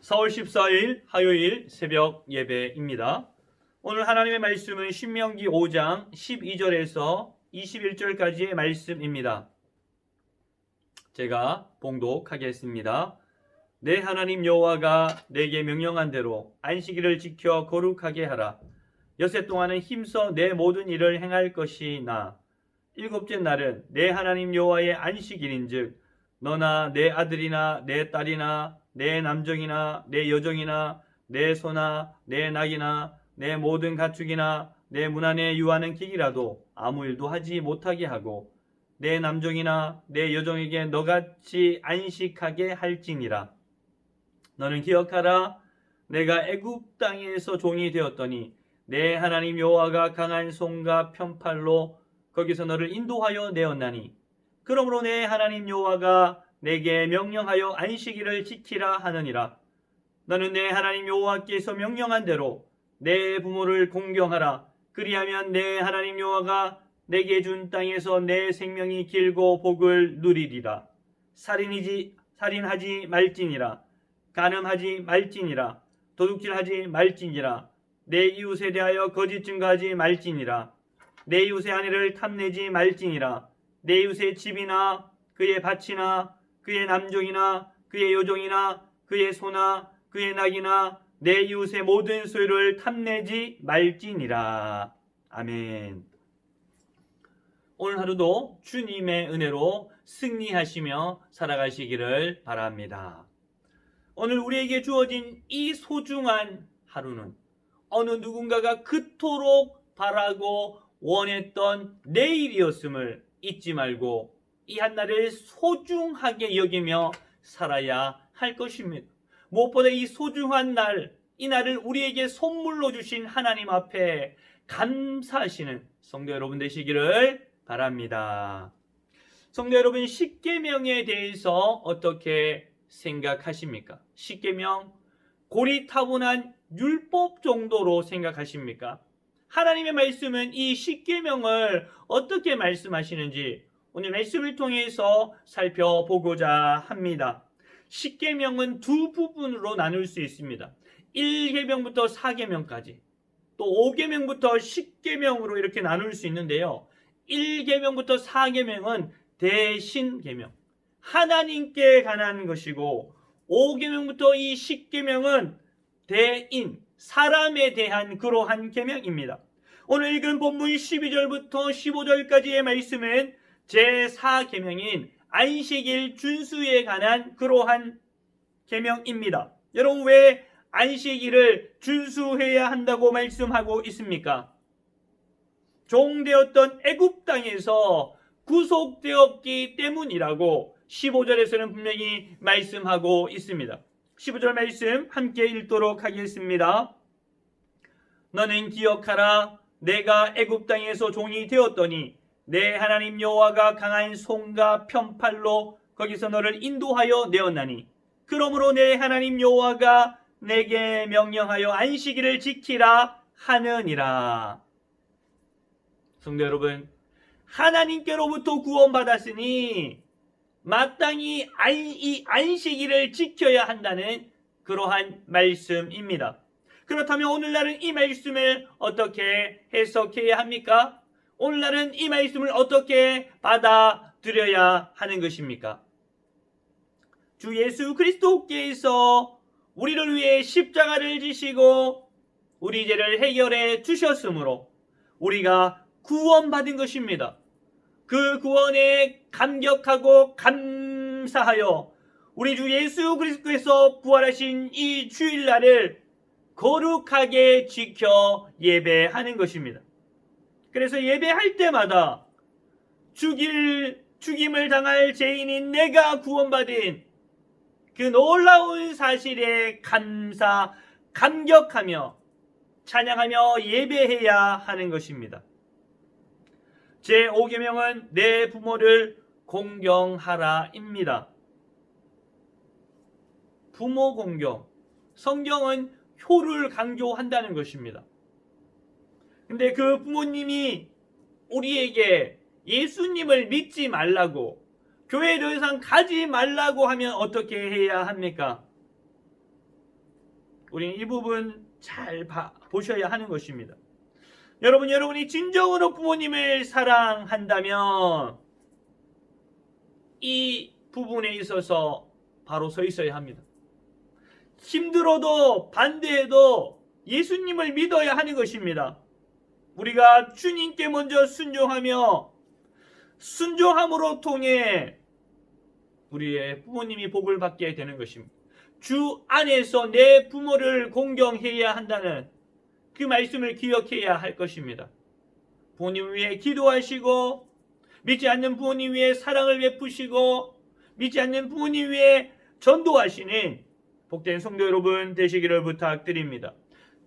4월 14일 화요일 새벽 예배입니다. 오늘 하나님의 말씀은 신명기 5장 12절에서 21절까지의 말씀입니다. 제가 봉독하겠습니다. 내 하나님 여호와가 내게 명령한 대로 안식일을 지켜 거룩하게 하라. 여섯 동안은 힘써 내 모든 일을 행할 것이나 일곱째 날은 내 하나님 여호와의 안식일인즉 너나 내 아들이나 내 딸이나 내 남종이나 내 여종이나 내 소나 내 낙이나 내 모든 가축이나 내 문 안에 유하는 기기라도 아무 일도 하지 못하게 하고 내 남종이나 내 여종에게 너같이 안식하게 할지니라. 너는 기억하라. 내가 애굽 땅에서 종이 되었더니 내 하나님 여호와가 강한 손과 편팔로 거기서 너를 인도하여 내었나니 그러므로 내 하나님 여호와가 내게 명령하여 안식일을 지키라 하느니라. 너는 내 하나님 여호와께서 명령한 대로 내 부모를 공경하라. 그리하면 내 하나님 여호와가 내게 준 땅에서 내 생명이 길고 복을 누리리라. 살인하지 말지니라. 간음하지 말지니라. 도둑질하지 말지니라. 내 이웃에 대하여 거짓 증거하지 말지니라. 내 이웃의 아내를 탐내지 말지니라. 내 이웃의 집이나 그의 밭이나 그의 남종이나 그의 여종이나 그의 소나 그의 낙이나 내 이웃의 모든 소유를 탐내지 말지니라. 아멘. 오늘 하루도 주님의 은혜로 승리하시며 살아가시기를 바랍니다. 오늘 우리에게 주어진 이 소중한 하루는 어느 누군가가 그토록 바라고 원했던 내일이었음을 잊지 말고 이 한날을 소중하게 여기며 살아야 할 것입니다. 무엇보다 이 소중한 날, 이 날을 우리에게 선물로 주신 하나님 앞에 감사하시는 성도 여러분 되시기를 바랍니다. 성도 여러분, 십계명에 대해서 어떻게 생각하십니까? 십계명, 고리타분한 율법 정도로 생각하십니까? 하나님의 말씀은 이 십계명을 어떻게 말씀하시는지 오늘 말씀을 통해서 살펴보고자 합니다. 십계명은 두 부분으로 나눌 수 있습니다. 1계명부터 4계명까지, 또 5계명부터 10계명으로 이렇게 나눌 수 있는데요. 1계명부터 4계명은 대신계명, 하나님께 관한 것이고 5계명부터 이 10계명은 대인, 사람에 대한 그러한 계명입니다. 오늘 읽은 본문 12절부터 15절까지의 말씀은 제4계명인 안식일 준수에 관한 그러한 계명입니다. 여러분, 왜 안식일을 준수해야 한다고 말씀하고 있습니까? 종되었던 애굽 땅에서 구속되었기 때문이라고 15절에서는 분명히 말씀하고 있습니다. 15절 말씀 함께 읽도록 하겠습니다. 너는 기억하라. 내가 애굽 땅에서 종이 되었더니 내 하나님 여호와가 강한 손과 편팔로 거기서 너를 인도하여 내었나니 그러므로 내 하나님 여호와가 내게 명령하여 안식일을 지키라 하느니라. 성도 여러분, 하나님께로부터 구원받았으니 마땅히 이 안식일을 지켜야 한다는 그러한 말씀입니다. 그렇다면 오늘날은 이 말씀을 어떻게 해석해야 합니까? 오늘날은 이 말씀을 어떻게 받아들여야 하는 것입니까? 주 예수 그리스도께서 우리를 위해 십자가를 지시고 우리 죄를 해결해 주셨으므로 우리가 구원받은 것입니다. 그 구원에 감격하고 감사하여 우리 주 예수 그리스도께서 부활하신 이 주일날을 거룩하게 지켜 예배하는 것입니다. 그래서 예배할 때마다 죽임을 당할 죄인인 내가 구원받은 그 놀라운 사실에 감격하며 찬양하며 예배해야 하는 것입니다. 제5계명은 내 부모를 공경하라입니다. 부모 공경. 성경은 효를 강조한다는 것입니다. 근데 그 부모님이 우리에게 예수님을 믿지 말라고, 교회 더 이상 가지 말라고 하면 어떻게 해야 합니까? 우리는 이 부분 잘 보셔야 하는 것입니다. 여러분이 진정으로 부모님을 사랑한다면 이 부분에 있어서 바로 서 있어야 합니다. 힘들어도 반대해도 예수님을 믿어야 하는 것입니다. 우리가 주님께 먼저 순종하며 순종함으로 통해 우리의 부모님이 복을 받게 되는 것입니다. 주 안에서 내 부모를 공경해야 한다는 그 말씀을 기억해야 할 것입니다. 부모님 위해 기도하시고 믿지 않는 부모님 위해 사랑을 베푸시고 믿지 않는 부모님 위해 전도하시는 복된 성도 여러분 되시기를 부탁드립니다.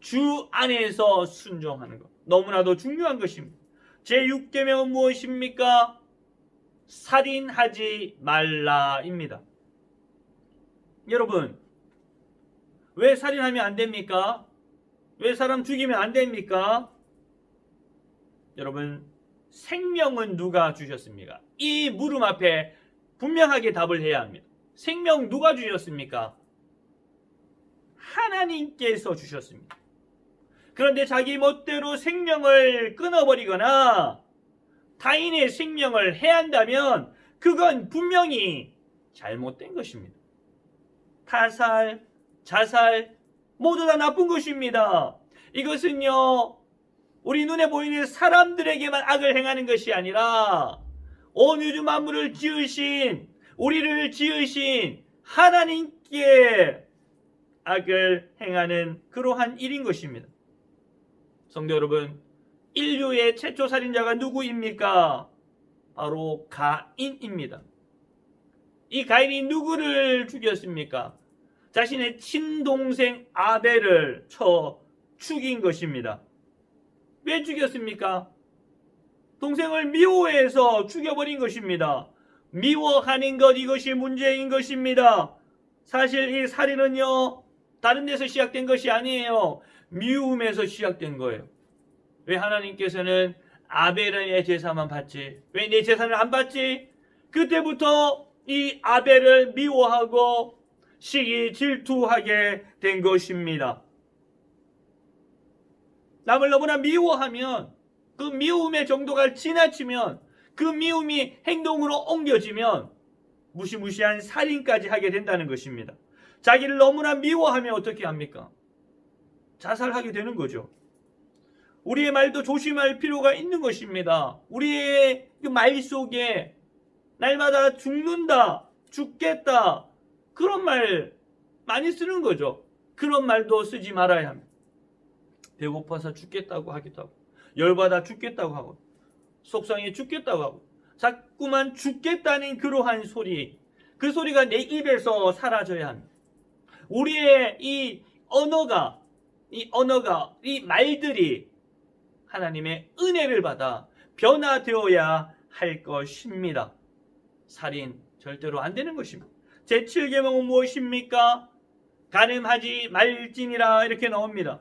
주 안에서 순종하는 것 너무나도 중요한 것입니다. 제6계명은 무엇입니까? 살인하지 말라입니다. 여러분, 왜 살인하면 안 됩니까? 왜 사람 죽이면 안 됩니까? 여러분, 생명은 누가 주셨습니까? 이 물음 앞에 분명하게 답을 해야 합니다. 생명 누가 주셨습니까? 하나님께서 주셨습니다. 그런데 자기 멋대로 생명을 끊어버리거나 타인의 생명을 해한다면 그건 분명히 잘못된 것입니다. 타살, 자살 모두 다 나쁜 것입니다. 이것은요 우리 눈에 보이는 사람들에게만 악을 행하는 것이 아니라 온 우주 만물을 지으신 우리를 지으신 하나님께 악을 행하는 그러한 일인 것입니다. 성도 여러분, 인류의 최초 살인자가 누구입니까? 바로 가인입니다. 이 가인이 누구를 죽였습니까? 자신의 친동생 아벨을 쳐 죽인 것입니다. 왜 죽였습니까? 동생을 미워해서 죽여버린 것입니다. 미워하는 것, 이것이 문제인 것입니다. 사실 이 살인은요 다른 데서 시작된 것이 아니에요. 미움에서 시작된 거예요. 왜 하나님께서는 아벨의 제사만 받지? 왜 내 제사를 안 받지? 그때부터 이 아벨을 미워하고 시기 질투하게 된 것입니다. 남을 너무나 미워하면 그 미움의 정도가 지나치면 그 미움이 행동으로 옮겨지면 무시무시한 살인까지 하게 된다는 것입니다. 자기를 너무나 미워하면 어떻게 합니까? 자살하게 되는 거죠. 우리의 말도 조심할 필요가 있는 것입니다. 우리의 그 말 속에 날마다 죽는다, 죽겠다 그런 말 많이 쓰는 거죠. 그런 말도 쓰지 말아야 합니다. 배고파서 죽겠다고 하기도 하고 열받아 죽겠다고 하고 속상해 죽겠다고 하고 자꾸만 죽겠다는 그러한 소리, 그 소리가 내 입에서 사라져야 합니다. 우리의 이 언어가 이 말들이 하나님의 은혜를 받아 변화되어야 할 것입니다. 살인 절대로 안 되는 것입니다. 제7계명은 무엇입니까? 간음하지 말지니라 이렇게 나옵니다.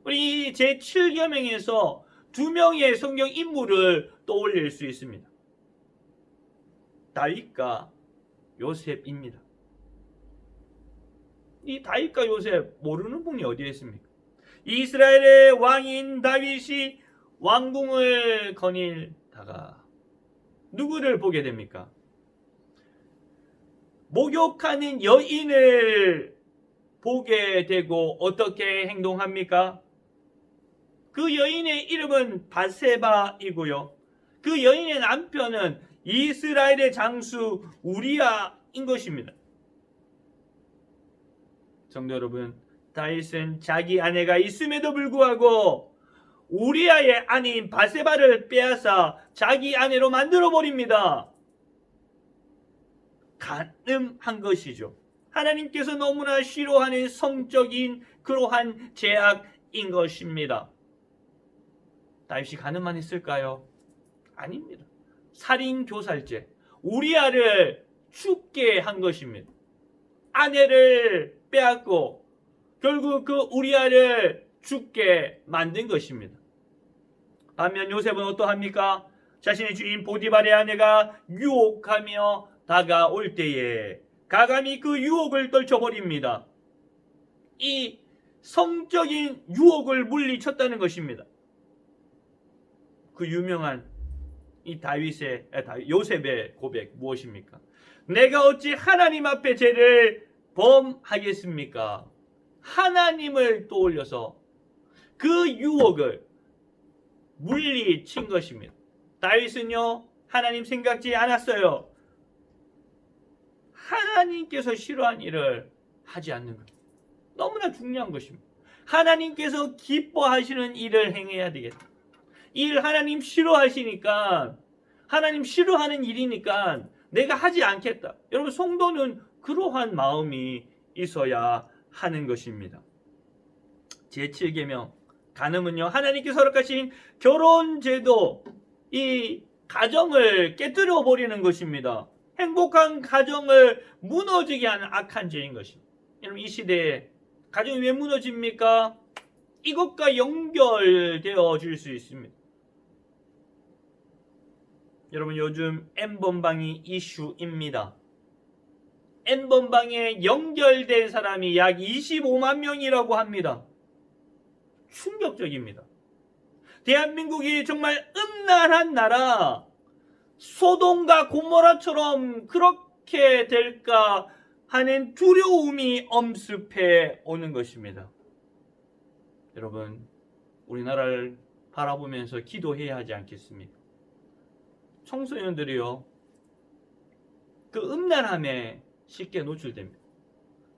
우리 제7계명에서 두 명의 성경 인물을 떠올릴 수 있습니다. 다윗과 요셉입니다. 이 다윗과 요셉 모르는 분이 어디에 있습니까? 이스라엘의 왕인 다윗이 왕궁을 거닐다가 누구를 보게 됩니까? 목욕하는 여인을 보게 되고 어떻게 행동합니까? 그 여인의 이름은 바세바이고요. 그 여인의 남편은 이스라엘의 장수 우리아인 것입니다. 성도 여러분, 다윗은 자기 아내가 있음에도 불구하고 우리아의 아내인 바세바를 빼앗아 자기 아내로 만들어 버립니다. 간음한 것이죠. 하나님께서 너무나 싫어하는 성적인 그러한 죄악인 것입니다. 다윗이 간음만 했을까요? 아닙니다. 살인교살죄, 우리아를 죽게 한 것입니다. 아내를 빼앗고 결국 그 우리아를 죽게 만든 것입니다. 반면 요셉은 어떠합니까? 자신의 주인 보디발의 아내가 유혹하며 다가올 때에 가감히 그 유혹을 떨쳐버립니다. 이 성적인 유혹을 물리쳤다는 것입니다. 그 유명한 이 요셉의 고백 무엇입니까? 내가 어찌 하나님 앞에 죄를 범하겠습니까? 하나님을 떠올려서 그 유혹을 물리친 것입니다. 다윗은요, 하나님 생각지 않았어요. 하나님께서 싫어한 일을 하지 않는 것. 너무나 중요한 것입니다. 하나님께서 기뻐하시는 일을 행해야 되겠다. 일 하나님 싫어하시니까, 하나님 싫어하는 일이니까 내가 하지 않겠다. 여러분, 성도는 그러한 마음이 있어야 하는 것입니다. 제7계명 간음은요, 하나님께서 허락하신 결혼제도, 이 가정을 깨뜨려 버리는 것입니다. 행복한 가정을 무너지게 하는 악한 죄인 것입니다. 여러분, 이 시대에 가정이 왜 무너집니까? 이것과 연결되어질 수 있습니다. 여러분, 요즘 N번방이 이슈입니다. N번방에 연결된 사람이 약 25만 명이라고 합니다. 충격적입니다. 대한민국이 정말 음란한 나라, 소돔과 고모라처럼 그렇게 될까 하는 두려움이 엄습해 오는 것입니다. 여러분, 우리나라를 바라보면서 기도해야 하지 않겠습니까? 청소년들이요, 그 음란함에 쉽게 노출됩니다.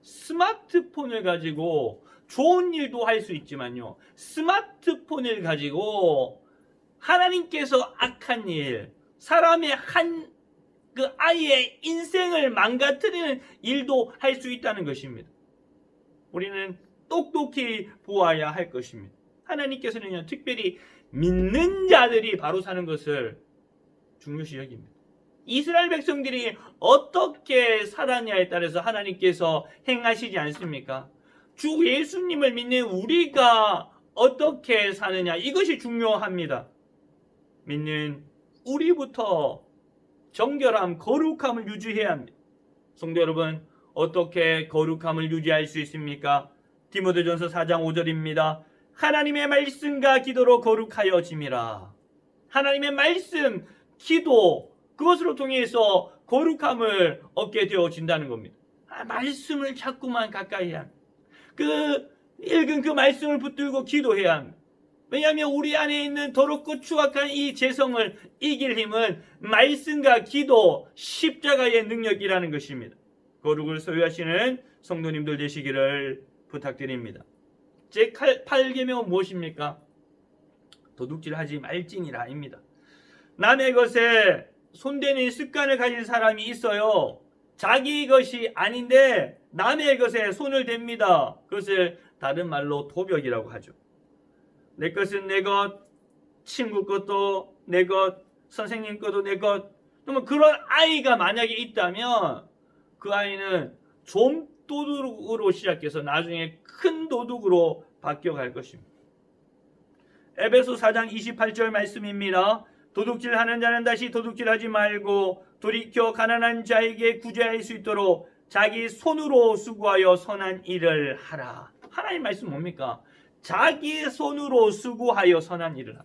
스마트폰을 가지고 좋은 일도 할 수 있지만요, 스마트폰을 가지고 하나님께서 악한 일, 사람의 그 아이의 인생을 망가뜨리는 일도 할 수 있다는 것입니다. 우리는 똑똑히 보아야 할 것입니다. 하나님께서는요, 특별히 믿는 자들이 바로 사는 것을 중요시 여깁니다. 이스라엘 백성들이 어떻게 살았냐에 따라서 하나님께서 행하시지 않습니까? 주 예수님을 믿는 우리가 어떻게 사느냐, 이것이 중요합니다. 믿는 우리부터 정결함, 거룩함을 유지해야 합니다. 성도 여러분, 어떻게 거룩함을 유지할 수 있습니까? 디모데전서 4장 5절입니다. 하나님의 말씀과 기도로 거룩하여짐이라. 하나님의 말씀, 기도, 그것으로 통해서 거룩함을 얻게 되어진다는 겁니다. 말씀을 자꾸만 가까이 합니다. 읽은 그 말씀을 붙들고 기도해야 합니다. 왜냐하면 우리 안에 있는 더럽고 추악한 이 죄성을 이길 힘은 말씀과 기도, 십자가의 능력이라는 것입니다. 거룩을 소유하시는 성도님들 되시기를 부탁드립니다. 제8계명은 무엇입니까? 도둑질하지 말지니라입니다. 남의 것에 손대는 습관을 가진 사람이 있어요. 자기 것이 아닌데 남의 것에 손을 댑니다. 그것을 다른 말로 도벽이라고 하죠. 내 것은 내 것, 친구 것도 내 것, 선생님 것도 내 것. 그러면 그런 아이가 만약에 있다면 그 아이는 좀 도둑으로 시작해서 나중에 큰 도둑으로 바뀌어갈 것입니다. 에베소 4장 28절 말씀입니다. 도둑질하는 자는 다시 도둑질하지 말고 돌이켜 가난한 자에게 구제할 수 있도록 자기 손으로 수고하여 선한 일을 하라. 하나님 말씀 뭡니까? 자기 손으로 수고하여 선한 일을 하라.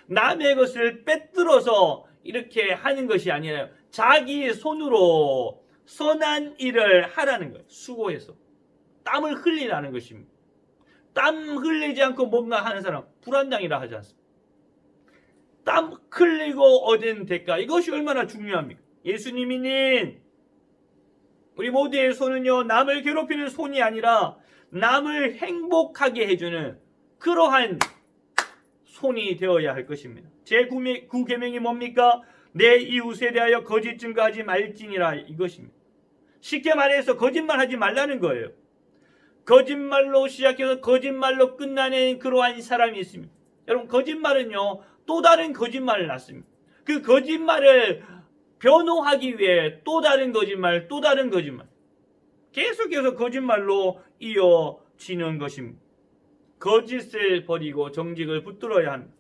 남의 것을 빼들어서 이렇게 하는 것이 아니라 자기 손으로 선한 일을 하라는 거예요. 수고해서 땀을 흘리라는 것입니다. 땀 흘리지 않고 뭔가 하는 사람 불안당이라 하지 않습니까? 땀 흘리고 얻은 대가, 이것이 얼마나 중요합니까? 예수님이님, 우리 모두의 손은요, 남을 괴롭히는 손이 아니라 남을 행복하게 해주는 그러한 손이 되어야 할 것입니다. 제9계명이 뭡니까? 내 이웃에 대하여 거짓 증거하지 말지니라, 이것입니다. 쉽게 말해서 거짓말하지 말라는 거예요. 거짓말로 시작해서 거짓말로 끝나는 그러한 사람이 있습니다. 여러분, 거짓말은요, 또 다른 거짓말을 낳습니다. 그 거짓말을 변호하기 위해 또 다른 거짓말, 또 다른 거짓말, 계속해서 거짓말로 이어지는 것입니다. 거짓을 버리고 정직을 붙들어야 합니다.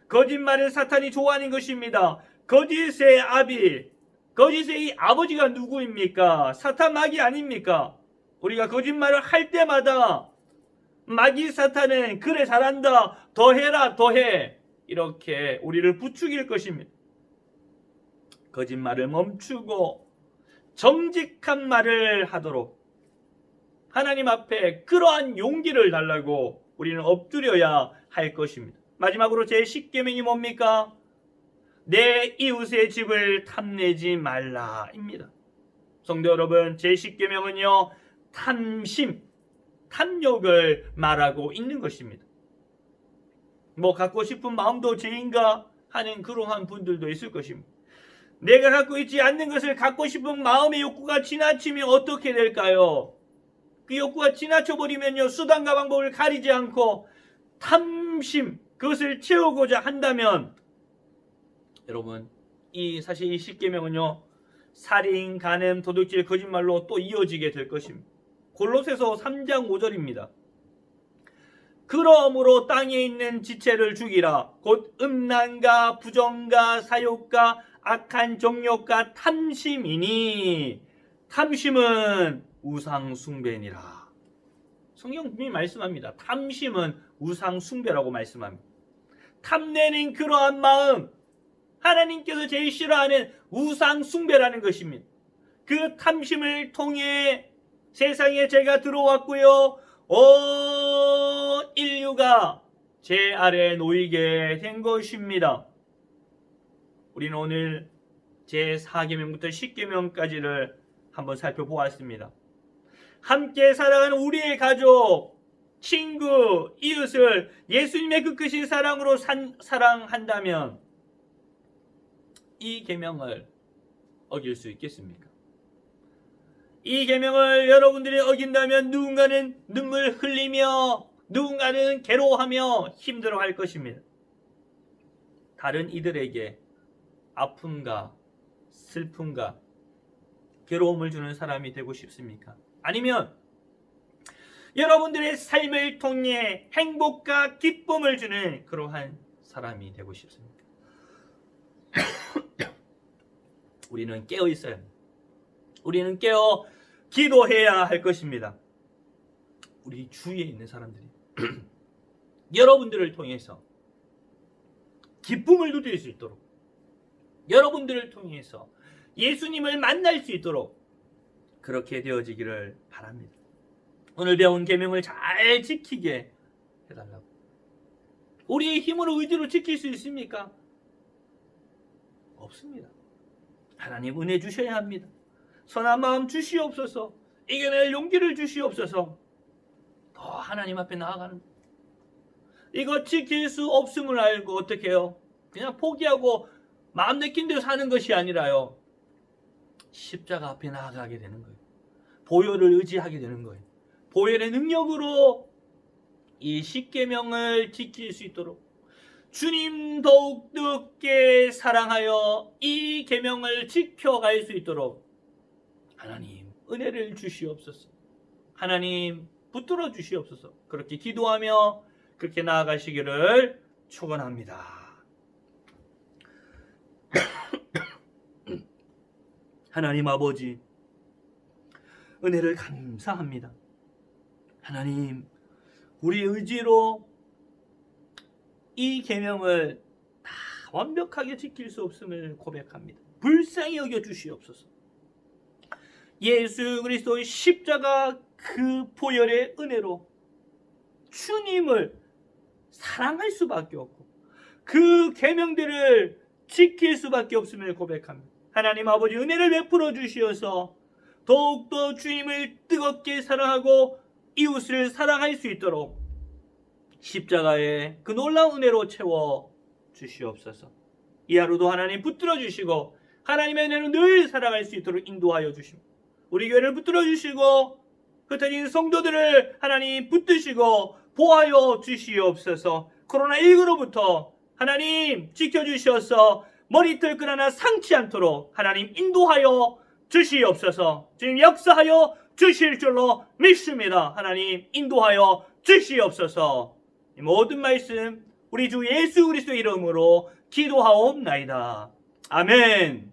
거짓말은 사탄이 좋아하는 것입니다. 거짓의 아비, 거짓의 이 아버지가 누구입니까? 사탄 마귀 아닙니까? 우리가 거짓말을 할 때마다 마귀 사탄은 그래 잘한다, 더해라 더해, 이렇게 우리를 부추길 것입니다. 거짓말을 멈추고 정직한 말을 하도록 하나님 앞에 그러한 용기를 달라고 우리는 엎드려야 할 것입니다. 마지막으로 제10계명이 뭡니까? 내 이웃의 집을 탐내지 말라입니다. 성도 여러분, 제10계명은요 탐심, 탐욕을 말하고 있는 것입니다. 뭐 갖고 싶은 마음도 죄인가 하는 그러한 분들도 있을 것입니다. 내가 갖고 있지 않는 것을 갖고 싶은 마음의 욕구가 지나치면 어떻게 될까요? 그 욕구가 지나쳐버리면요 수단과 방법을 가리지 않고 탐심, 그것을 채우고자 한다면 여러분, 사실 이 10계명은요 살인, 간음, 도둑질, 거짓말로 또 이어지게 될 것입니다. 골로새서 3장 5절입니다. 그러므로 땅에 있는 지체를 죽이라. 곧 음란과 부정과 사욕과 악한 정욕과 탐심이니 탐심은 우상 숭배니라. 성경이 말씀합니다. 탐심은 우상 숭배라고 말씀합니다. 탐내는 그러한 마음, 하나님께서 제일 싫어하는 우상 숭배라는 것입니다. 그 탐심을 통해 세상에 제가 들어왔고요, 인류가 제 아래에 놓이게 된 것입니다. 우리는 오늘 제4계명부터 10계명까지를 한번 살펴보았습니다. 함께 살아가는 우리의 가족, 친구, 이웃을 예수님의 그 크신 사랑으로 사랑한다면 이 계명을 어길 수 있겠습니까? 이 계명을 여러분들이 어긴다면 누군가는 눈물 흘리며 누군가는 괴로워하며 힘들어할 것입니다. 다른 이들에게 아픔과 슬픔과 괴로움을 주는 사람이 되고 싶습니까? 아니면 여러분들의 삶을 통해 행복과 기쁨을 주는 그러한 사람이 되고 싶습니까? 우리는 깨어 있어야 합니다. 우리는 깨어 기도해야 할 것입니다. 우리 주위에 있는 사람들이 여러분들을 통해서 기쁨을 누릴 수 있도록, 여러분들을 통해서 예수님을 만날 수 있도록 그렇게 되어지기를 바랍니다. 오늘 배운 계명을 잘 지키게 해달라고. 우리의 힘으로 의지로 지킬 수 있습니까? 없습니다. 하나님 은혜 주셔야 합니다. 선한 마음 주시옵소서. 이겨낼 용기를 주시옵소서. 더 하나님 앞에 나아가는 것. 이거 지킬 수 없음을 알고 어떻게 해요? 그냥 포기하고 마음 내킨 대로 사는 것이 아니라요, 십자가 앞에 나아가게 되는 거예요. 보혈을 의지하게 되는 거예요. 보혈의 능력으로 이 10계명을 지킬 수 있도록 주님 더욱 뜨겁게 사랑하여 이 계명을 지켜갈 수 있도록 하나님 은혜를 주시옵소서. 하나님 붙들어 주시옵소서. 그렇게 기도하며 그렇게 나아가시기를 축원합니다. 하나님 아버지, 은혜를 감사합니다. 하나님, 우리 의지로 이 계명을 다 완벽하게 지킬 수 없음을 고백합니다. 불쌍히 여겨 주시옵소서. 예수 그리스도의 십자가 그 보혈의 은혜로 주님을 사랑할 수밖에 없고 그 계명들을 지킬 수밖에 없음을 고백합니다. 하나님 아버지, 은혜를 베풀어 주시어서 더욱더 주님을 뜨겁게 사랑하고 이웃을 사랑할 수 있도록 십자가의 그 놀라운 은혜로 채워 주시옵소서. 이 하루도 하나님 붙들어 주시고 하나님의 은혜로 늘 살아갈 수 있도록 인도하여 주십니다. 우리 교회를 붙들어 주시고 흩어진 성도들을 하나님 붙드시고 보호하여 주시옵소서. 코로나19로부터 하나님 지켜주셔서 머리털 끈 하나 상치 않도록 하나님 인도하여 주시옵소서. 주님 역사하여 주실 줄로 믿습니다. 하나님 인도하여 주시옵소서. 이 모든 말씀 우리 주 예수 그리스도의 이름으로 기도하옵나이다. 아멘.